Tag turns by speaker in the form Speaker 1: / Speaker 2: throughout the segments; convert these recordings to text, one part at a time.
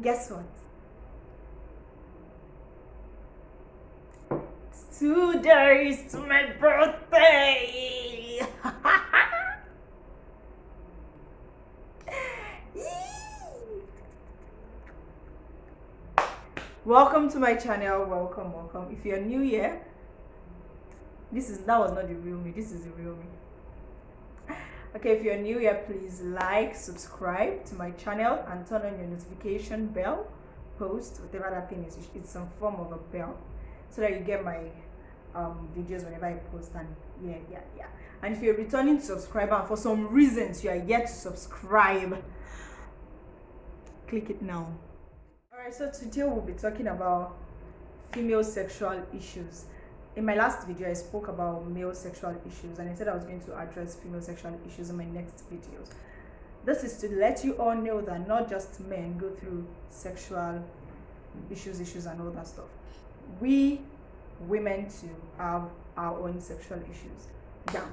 Speaker 1: Guess what? It's 2 days to my birthday. Welcome to my channel. Welcome. If you're new here, that was not the real me. This is the real me. Okay, if you're new here, please like, subscribe to my channel, and turn on your notification bell. Post whatever that thing is. It's some form of a bell, so that you get my videos whenever I post. And yeah. And if you're a returning subscriber and for some reasons you are yet to subscribe, click it now. Alright, so today we'll be talking about female sexual issues. In my last video I spoke about male sexual issues, and I said I was going to address female sexual issues in my next videos. This is to let you all know that not just men go through sexual issues and all that stuff. We women too have our own sexual issues. Yeah,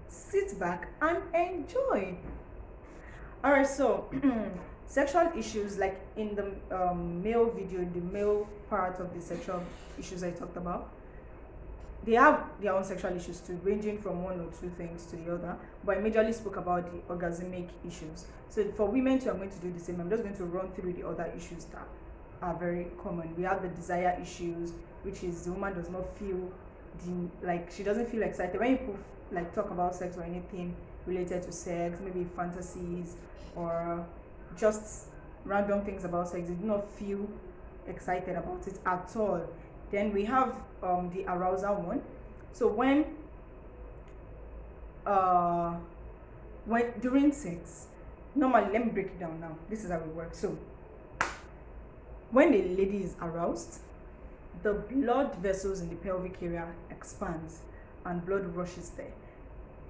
Speaker 1: sit back and enjoy. Alright, so sexual issues, like in the male video, in the male part of the sexual issues I talked about, they have their own sexual issues too, ranging from one or two things to the other, but I majorly spoke about the orgasmic issues. So for women too, I'm going to do the same. I'm just going to run through the other issues that are very common. We have the desire issues, which is the woman does not feel she doesn't feel excited when people talk about sex or anything related to sex, maybe fantasies or just random things about sex. They do not feel excited about it at all. Then we have the arousal one. So when during sex, normally, let me break it down now. This is how it works. So when the lady is aroused, the blood vessels in the pelvic area expands and blood rushes there.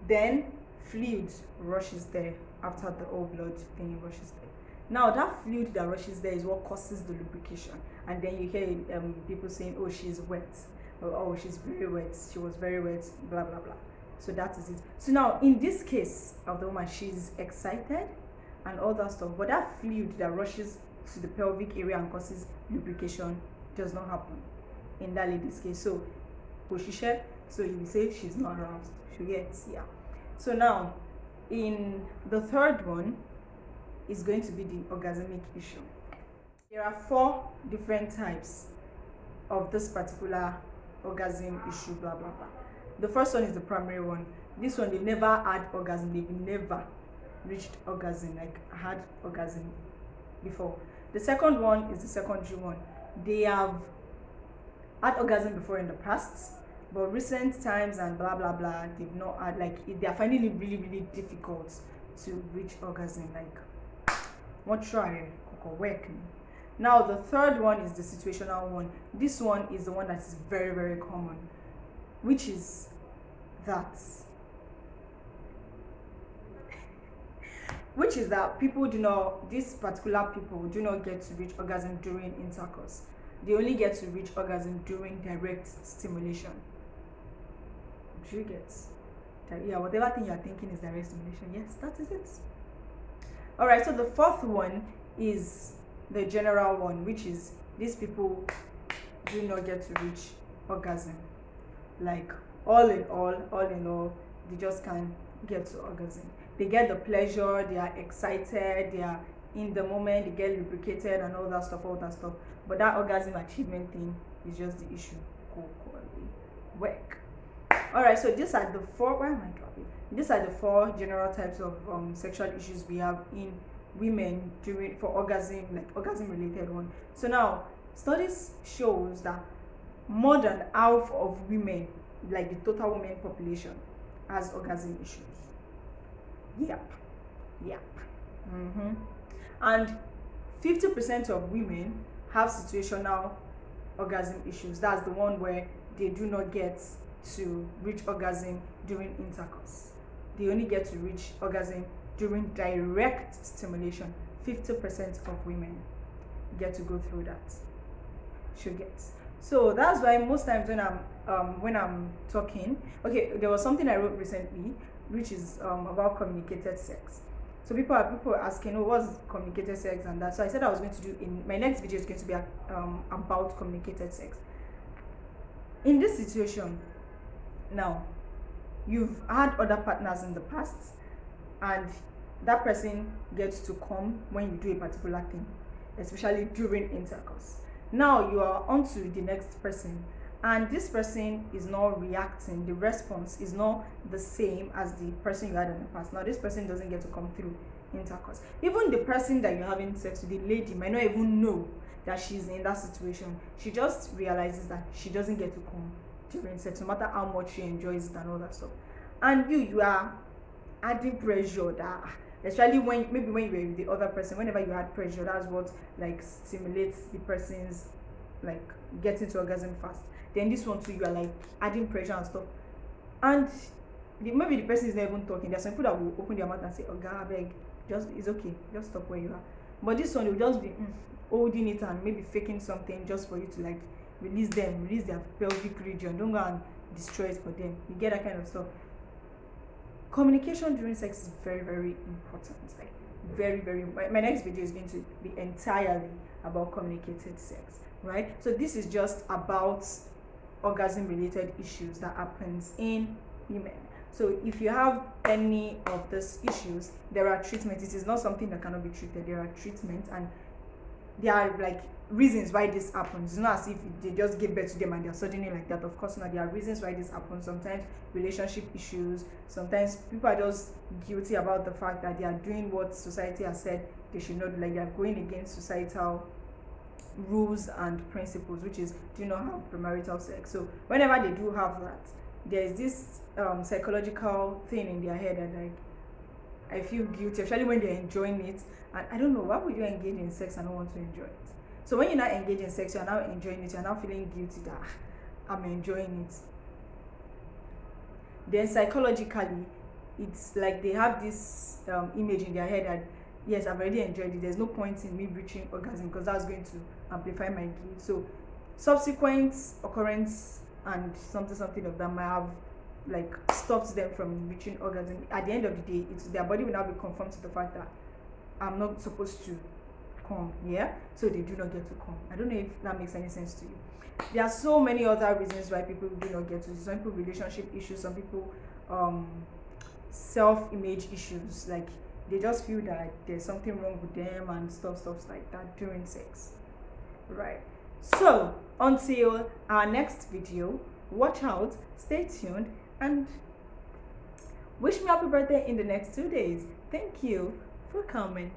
Speaker 1: Then fluid rushes there after the whole blood thing rushes there. Now that fluid that rushes there is what causes the lubrication, and then you hear people saying, oh, she's wet, or oh, she's very wet, she was very wet, blah blah blah. So that is it. So now in this case of the woman, she's excited and all that stuff, but that fluid that rushes to the pelvic area and causes lubrication does not happen in that lady's case. So so you will say she's not aroused. She gets, yeah. So now in the third one is going to be the orgasmic issue. There are 4 different types of this particular orgasm issue, blah blah blah. The first one is the primary one. This one, they've never had orgasm, they've never reached orgasm, had orgasm before. The second one is the secondary one. They have had orgasm before in the past, but recent times and blah blah blah, they've not had, they are finding it really difficult to reach orgasm. What try work. Now the third one is the situational one. This one is the one that is very common, which is that these particular people do not get to reach orgasm during intercourse. They only get to reach orgasm during direct stimulation. Do you get? Yeah, whatever thing you are thinking is direct stimulation. Yes, that is it. Alright, so the fourth one is the general one, which is these people do not get to reach orgasm. All in all, they just can't get to orgasm. They get the pleasure, they are excited, they are in the moment, they get lubricated and all that stuff. But that orgasm achievement thing is just the issue. Work. Alright, so these are the 4. Why am I dropping? These are the 4 general types of sexual issues we have in women for orgasm, orgasm related one. So now studies shows that more than half of women, the total women population, has orgasm issues. Yep. And 50% of women have situational orgasm issues. That's the one where they do not get to reach orgasm during intercourse. They only get to reach orgasm during direct stimulation. 50% of women get to go through that. Should get. So that's why most times when I'm talking, okay, there was something I wrote recently, which is about communicated sex. So people are asking, oh, what's communicated sex and that. So I said I was going to do, in my next video is going to be about communicated sex. In this situation, now you've had other partners in the past, and that person gets to come when you do a particular thing, especially during intercourse. Now you are on to the next person, and this person is not reacting. The response is not the same as the person you had in the past. Now this person doesn't get to come through intercourse. Even the person that you're having sex with, the lady, might not even know that she's in that situation. She just realizes that she doesn't get to come during sex, no matter how much she enjoys it and all that stuff. And you are adding pressure, that especially when maybe when you were with the other person, whenever you had pressure, that's what like stimulates the person's like getting to orgasm fast. Then this one too, you are like adding pressure and stuff, and maybe the person is not even talking. There's some people that will open their mouth and say, "Oh God, beg, just it's okay, just stop where you are." But this one, will just be holding it and maybe faking something just for you to like release their pelvic region. Don't go and destroy it for them. You get that kind of stuff. Communication during sex is very, very important. Like very, very. My next video is going to be entirely about communicated sex, right? So this is just about orgasm related issues that happens in women. So if you have any of these issues, there are treatments. It is not something that cannot be treated. There are treatments, and there are like reasons why this happens. It's not as if they just give birth to them and they're suddenly like that. Of course not. There are reasons why this happens. Sometimes relationship issues. Sometimes people are just guilty about the fact that they are doing what society has said they should not do. Like they are going against societal rules and principles, which is do not have premarital sex. So whenever they do have that, there is this psychological thing in their head, and like I feel guilty, especially when they're enjoying it. And I don't know, why would you engage in sex and not want to enjoy it? So when you're not engaging in sex, you're now enjoying it, you're now feeling guilty that I'm enjoying it. Then psychologically, it's like they have this image in their head that yes, I've already enjoyed it, there's no point in me reaching orgasm because that's going to amplify my guilt. So subsequent occurrence and something of that might have like stops them from reaching orgasm. At the end of the day, it's their body will now be conformed to the fact that I'm not supposed to come, yeah, so they do not get to come. I don't know if that makes any sense to you. There are so many other reasons why people do not get to. Some people relationship issues, some people self-image issues, like they just feel that there's something wrong with them and stuff like that during sex, right? So until our next video, watch out, stay tuned, and wish me happy birthday in the next 2 days. Thank you for coming.